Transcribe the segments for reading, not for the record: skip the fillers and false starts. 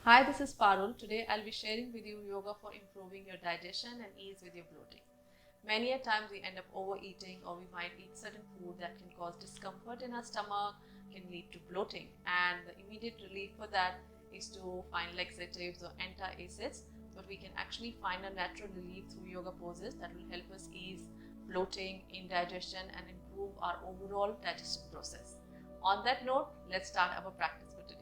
Hi, this is Parul. Today I'll be sharing with you yoga for improving your digestion and ease with your bloating. Many a times we end up overeating, or we might eat certain food that can cause discomfort in our stomach, can lead to bloating, and the immediate relief for that is to find laxatives or anti-acids, but we can actually find a natural relief through yoga poses that will help us ease bloating, indigestion, and improve our overall digestive process. On that note, let's start our practice for today.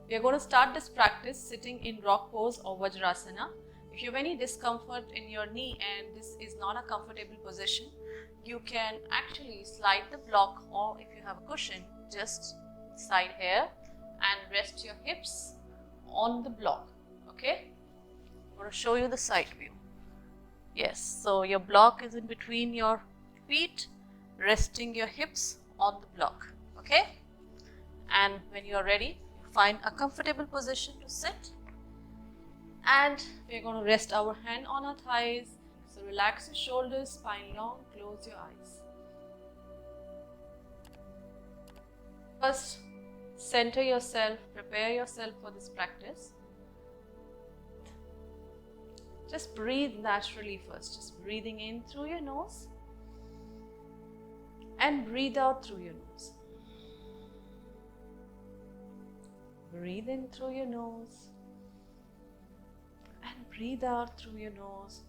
We are going to start this practice sitting in rock pose or Vajrasana. If you have any discomfort in your knee and this is not a comfortable position, you can actually slide the block, or if you have a cushion, just side here and rest your hips on the block. Okay? I'm going to show you the side view. Yes, so your block is in between your feet, resting your hips on the block. Okay? And when you are ready, find a comfortable position to sit, and we are going to rest our hand on our thighs. So relax your shoulders, spine long, close your eyes. First, center yourself, prepare yourself for this practice. Just breathe naturally first, just breathing in through your nose and breathe out through your nose. Breathe in through your nose and breathe out through your nose.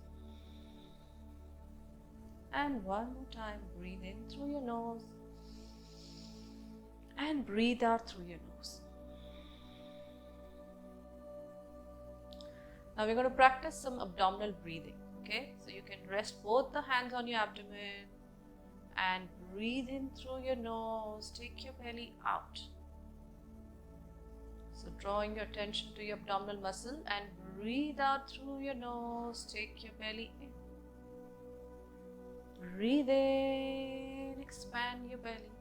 And one more time, breathe in through your nose and breathe out through your nose. Now we're going to practice some abdominal breathing. Okay, so you can rest both the hands on your abdomen and breathe in through your nose. Take your belly out. So drawing your attention to your abdominal muscle and breathe out through your nose. Take your belly in. Breathe in, expand your belly.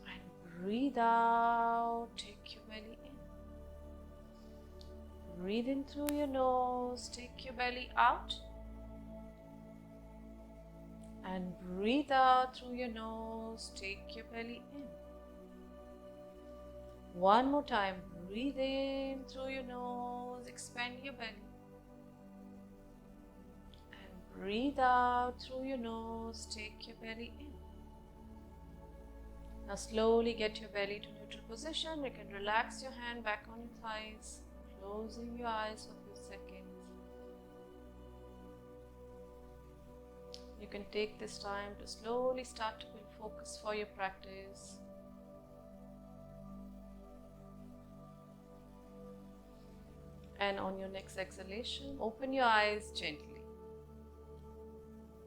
And breathe out, take your belly in. Breathe in through your nose, take your belly out. And breathe out through your nose, take your belly in. One more time, breathe in through your nose, expand your belly. And breathe out through your nose, take your belly in. Now slowly get your belly to neutral position. You can relax your hand back on your thighs, closing your eyes for a few seconds. You can take this time to slowly start to build focus for your practice. And on your next exhalation, open your eyes gently.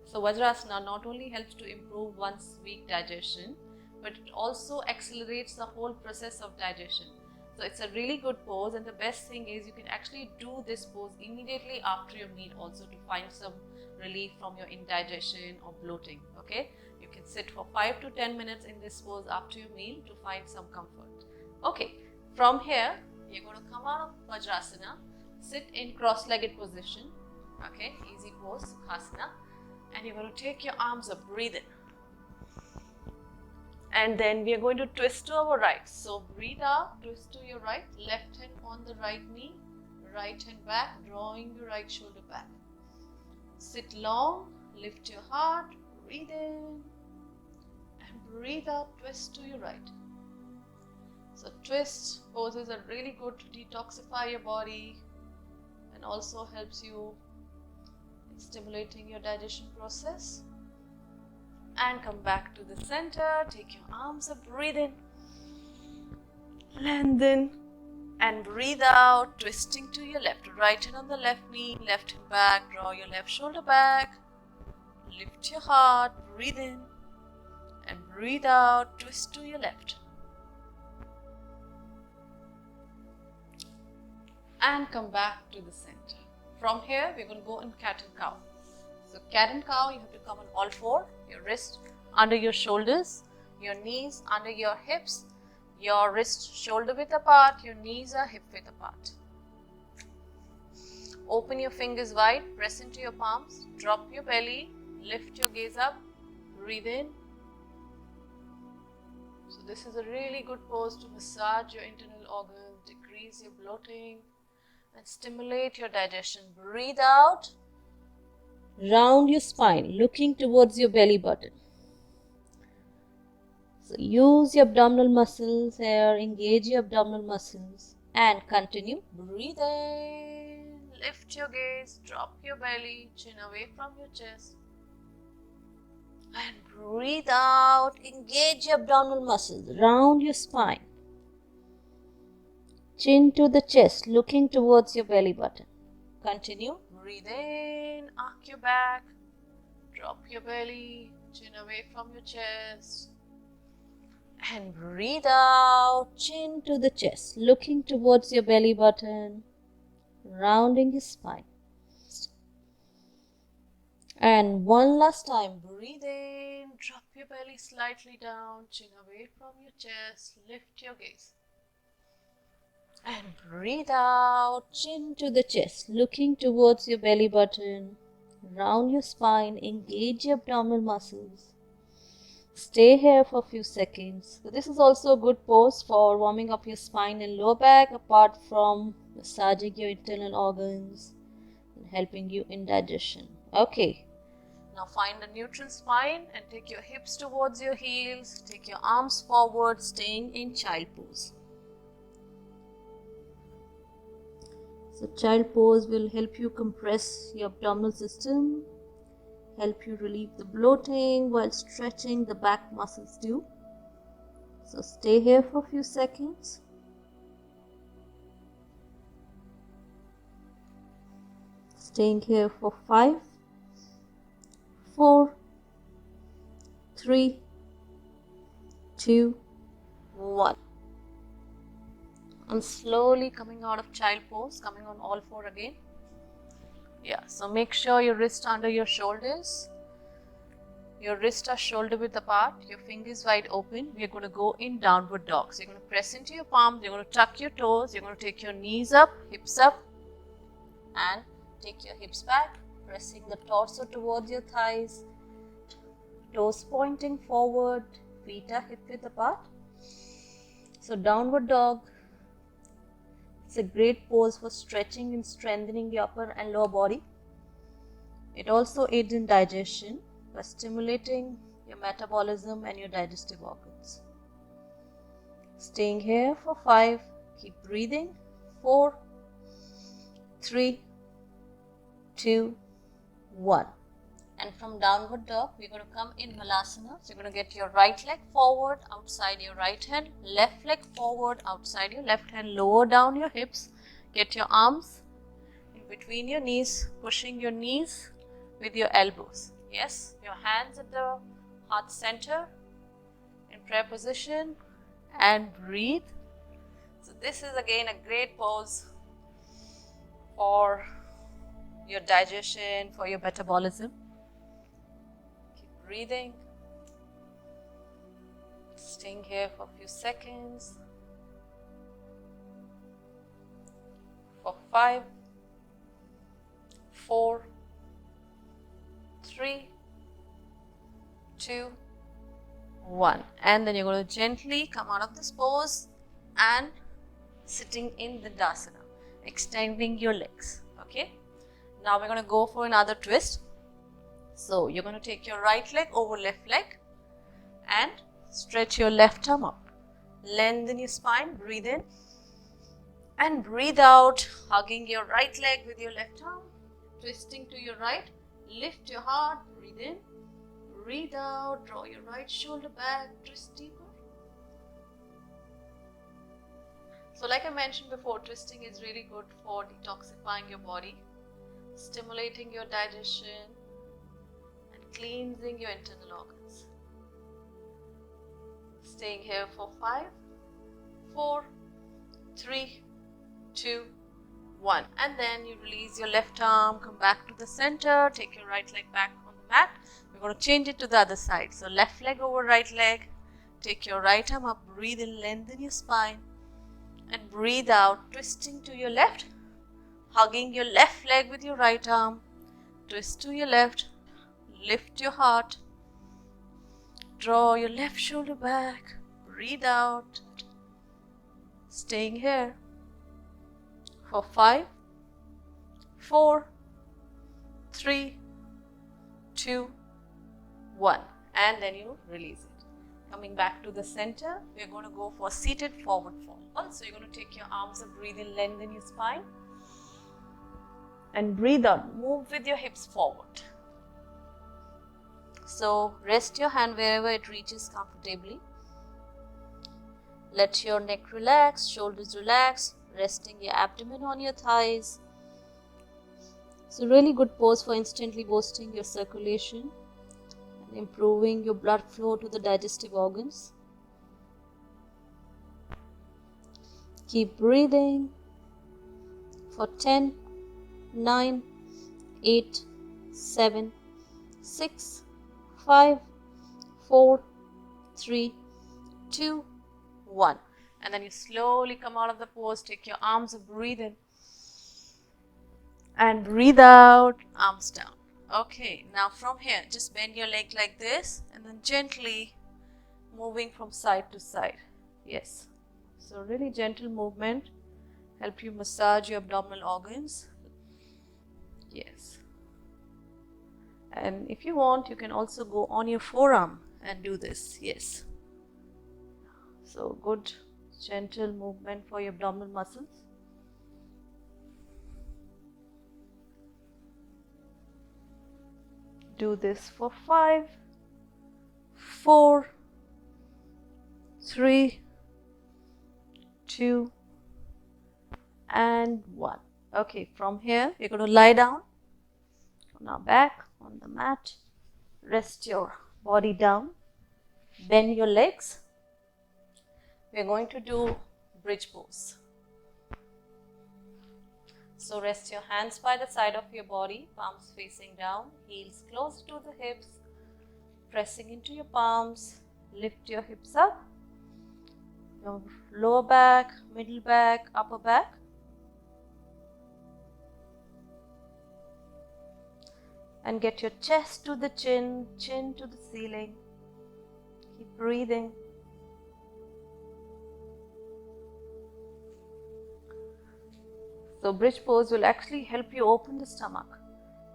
So Vajrasana not only helps to improve one's weak digestion, but it also accelerates the whole process of digestion. So it's a really good pose, and the best thing is you can actually do this pose immediately after your meal also to find some relief from your indigestion or bloating. Okay, you can sit for 5 to 10 minutes in this pose after your meal to find some comfort. Okay, from here you're going to come out of Vajrasana, sit in cross-legged position, okay, easy pose, Sukhasana, and you're going to take your arms up, breathe in. And then we are going to twist to our right. So breathe out, twist to your right, left hand on the right knee, right hand back, drawing your right shoulder back. Sit long, lift your heart, breathe in, and breathe out, twist to your right. So twist poses are really good to detoxify your body and also helps you in stimulating your digestion process. And come back to the center, take your arms up, breathe in, lengthen, and breathe out, twisting to your left. Right hand on the left knee, left hand back, draw your left shoulder back, lift your heart, breathe in, and breathe out, twist to your left. And come back to the center. From here, we're going to go in cat and cow. So cat and cow, you have to come on all four, your wrist under your shoulders, your knees under your hips, your wrist shoulder width apart, your knees are hip width apart. Open your fingers wide, press into your palms, drop your belly, lift your gaze up, breathe in, So this is a really good pose to massage your internal organs, decrease your bloating, and stimulate your digestion. Breathe out. Round your spine, looking towards your belly button. So use your abdominal muscles here, engage your abdominal muscles, and continue. Breathe in, lift your gaze, drop your belly, chin away from your chest. And breathe out, engage your abdominal muscles, round your spine. Chin to the chest, looking towards your belly button. Continue. Breathe in, arc your back, drop your belly, chin away from your chest. And breathe out, chin to the chest, looking towards your belly button, rounding your spine. And one last time, breathe in, drop your belly slightly down, chin away from your chest, lift your gaze. And breathe out, chin to the chest, looking towards your belly button, round your spine, engage your abdominal muscles. Stay here for a few seconds. So this is also a good pose for warming up your spine and lower back, apart from massaging your internal organs and helping you in digestion. Okay. Now find a neutral spine and take your hips towards your heels. Take your arms forward, staying in child pose. So child pose will help you compress your abdominal system, help you relieve the bloating while stretching the back muscles too. So stay here for a few seconds. Staying here for 5, 4, 3, 2, 1. And slowly coming out of child pose, coming on all four again. Yeah, so make sure your wrist under your shoulders. Your wrists are shoulder width apart, your fingers wide open. We are going to go in downward dog. So you're going to press into your palms, you're going to tuck your toes, you're going to take your knees up, hips up, and take your hips back, pressing the torso towards your thighs, toes pointing forward, feet are hip width apart. So downward dog. It's a great pose for stretching and strengthening the upper and lower body. It also aids in digestion by stimulating your metabolism and your digestive organs. Staying here for 5, keep breathing. 4, 3, 2, 1. And from downward dog, we're going to come in Malasana. So you're going to get your right leg forward, outside your right hand, left leg forward, outside your left hand, lower down your hips, get your arms in between your knees, pushing your knees with your elbows. Yes, your hands at the heart center in prayer position, and breathe. So this is again a great pose for your digestion, for your metabolism. Breathing, staying here for a few seconds. For 5, 4, 3, 2, 1. And then you're going to gently come out of this pose and sitting in the Dasana, extending your legs. Okay. Now we're going to go for another twist. So you're going to take your right leg over left leg and stretch your left arm up. Lengthen your spine, breathe in and breathe out, hugging your right leg with your left arm, twisting to your right, lift your heart, breathe in, breathe out, draw your right shoulder back, twist deeper. So like I mentioned before, twisting is really good for detoxifying your body, stimulating your digestion, cleansing your internal organs. Staying here for 5, 4, 3, 2, 1. And then you release your left arm, come back to the center, take your right leg back on the mat. We're going to change it to the other side. So left leg over right leg, take your right arm up, breathe in, lengthen your spine, and breathe out, twisting to your left, hugging your left leg with your right arm, twist to your left, lift your heart, draw your left shoulder back, breathe out, staying here for 5, 4, 3, 2, 1, and then you release it. Coming back to the center, we're going to go for seated forward fold. Also, you're going to take your arms up, breathe in, lengthen your spine, and breathe out. Move with your hips forward. So rest your hand wherever it reaches comfortably. Let your neck relax, shoulders relax, resting your abdomen on your thighs. It's a really good pose for instantly boosting your circulation and improving your blood flow to the digestive organs. Keep breathing for 10, 9, 8, 7, 6, 5, 4, 3, 2, 1. And then you slowly come out of the pose, take your arms up, breathe in and breathe out, arms down. Okay, now from here, just bend your leg like this and then gently moving from side to side. Yes, so really gentle movement, help you massage your abdominal organs. Yes. And if you want, you can also go on your forearm and do this. Yes. So good, gentle movement for your abdominal muscles. Do this for 5, 4, 3, 2, and 1. Okay, from here, you're going to lie down. Now back on the mat. Rest your body down. Bend your legs. We're going to do bridge pose. So rest your hands by the side of your body, palms facing down, heels close to the hips, pressing into your palms. Lift your hips up, your lower back, middle back, upper back. And get your chest to the chin, chin to the ceiling. Keep breathing. So bridge pose will actually help you open the stomach,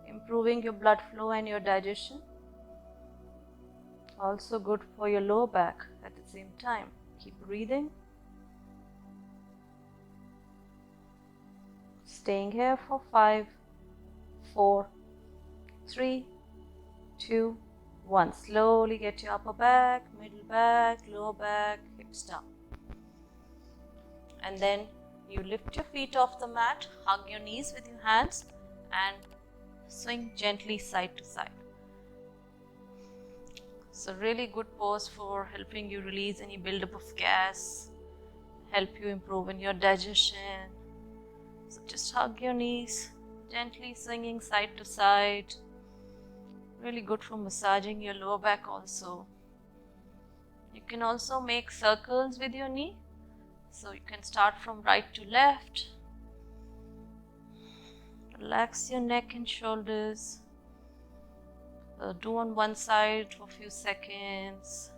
improving your blood flow and your digestion. Also good for your lower back at the same time. Keep breathing. Staying here for 5, 4, 3, 2, 1. Slowly get your upper back, middle back, lower back, hips down. And then you lift your feet off the mat, hug your knees with your hands and swing gently side to side. It's a really good pose for helping you release any buildup of gas, help you improve in your digestion. So just hug your knees, gently swinging side to side. Really good for massaging your lower back also. You can also make circles with your knee. So you can start from right to left. Relax your neck and shoulders. Do on one side for a few seconds.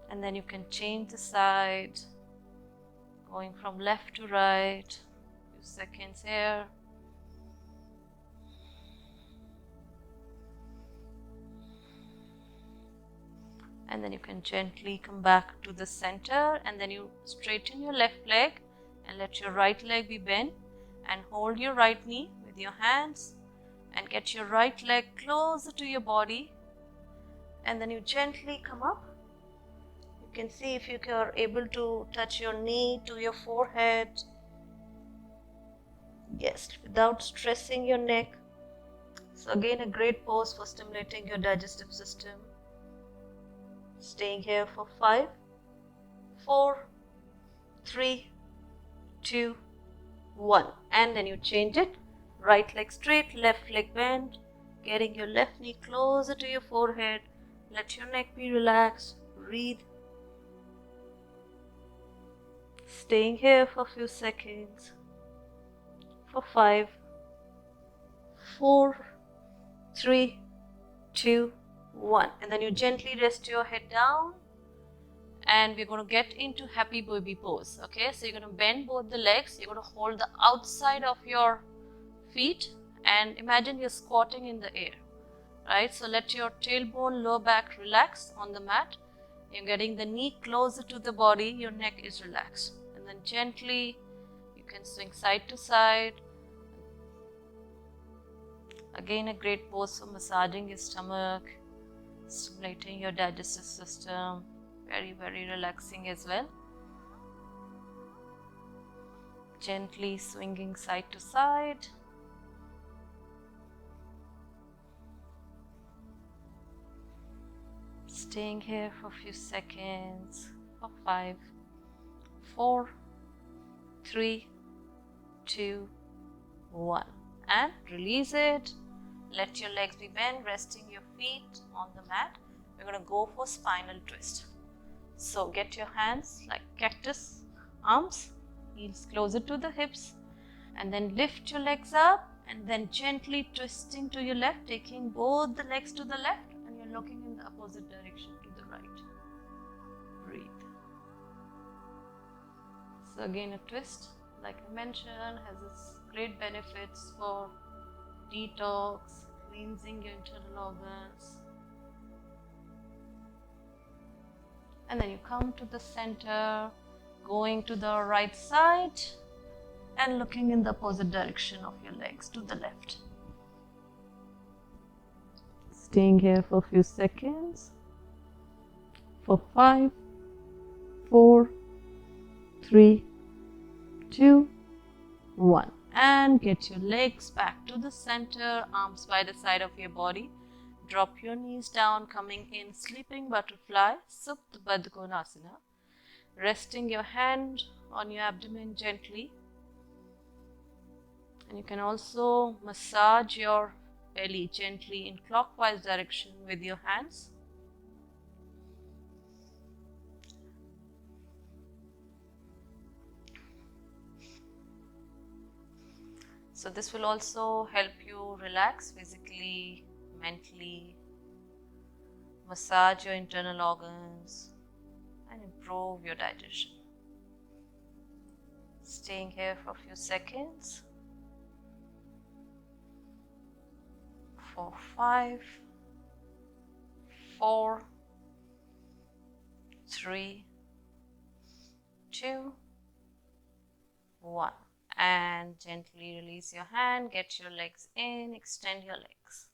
And then you can change the side. Going from left to right. A few seconds here. And then you can gently come back to the center, and then you straighten your left leg and let your right leg be bent, and hold your right knee with your hands and get your right leg closer to your body, and then you gently come up. You can see if you are able to touch your knee to your forehead. Yes, without stressing your neck. So again, a great pose for stimulating your digestive system. Staying here for 5, 4, 3, 2, 1. And then you change it. Right leg straight, left leg bent. Getting your left knee closer to your forehead. Let your neck be relaxed. Breathe. Staying here for a few seconds. For 5, 4, 3, 2, 1. And then you gently rest your head down and we're going to get into happy baby pose. Okay, so you're going to bend both the legs. You're going to hold the outside of your feet and imagine you're squatting in the air, right? So let your tailbone, lower back relax on the mat. You're getting the knee closer to the body, your neck is relaxed, and then gently you can swing side to side. Again, a great pose for massaging your stomach, stimulating your digestive system. Very, very relaxing as well. Gently swinging side to side. Staying here for a few seconds. For 5, 4, 3, 2, 1. And release it. Let your legs be bent, resting your feet on the mat. We're going to go for spinal twist. So get your hands like cactus arms, heels closer to the hips, and then lift your legs up and then gently twisting to your left, taking both the legs to the left, and you're looking in the opposite direction to the right. Breathe. So again, a twist, like I mentioned, has its great benefits for detox, cleansing your internal organs. And then you come to the center, going to the right side and looking in the opposite direction of your legs to the left. Staying here for a few seconds. For 5, 4, 3, 2, 1. And get your legs back to the center, arms by the side of your body. Drop your knees down, coming in sleeping butterfly, Supta Baddha Konasana. Resting your hand on your abdomen gently. And you can also massage your belly gently in clockwise direction with your hands. So this will also help you relax physically, mentally, massage your internal organs and improve your digestion. Staying here for a few seconds. For 5, 4, 3, 2, 1. And gently release your hand, get your legs in, extend your legs.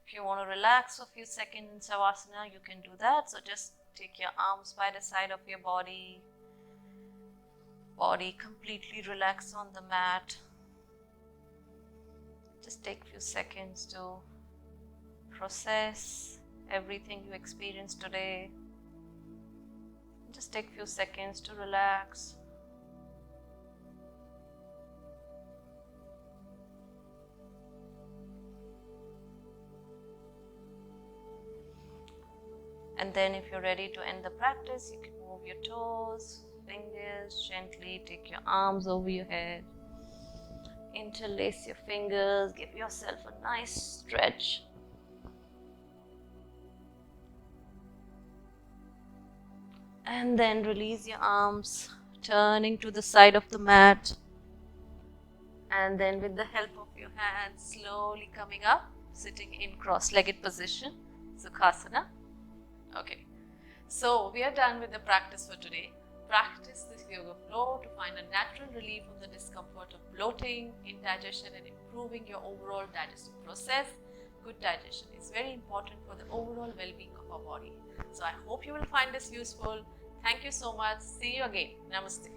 If you want to relax for a few seconds in Savasana, you can do that. So just take your arms by the side of your body. Body completely relaxed on the mat. Just take a few seconds to process everything you experienced today. Just take a few seconds to relax. And then if you're ready to end the practice, you can move your toes, fingers, gently take your arms over your head. Interlace your fingers, give yourself a nice stretch. And then release your arms, turning to the side of the mat. And then with the help of your hands, slowly coming up, sitting in cross-legged position, Sukhasana. Okay, so we are done with the practice for today. Practice this yoga flow to find a natural relief from the discomfort of bloating, indigestion, and improving your overall digestive process. Good digestion is very important for the overall well-being of our body. So I hope you will find this useful. Thank you so much. See you again. Namaste.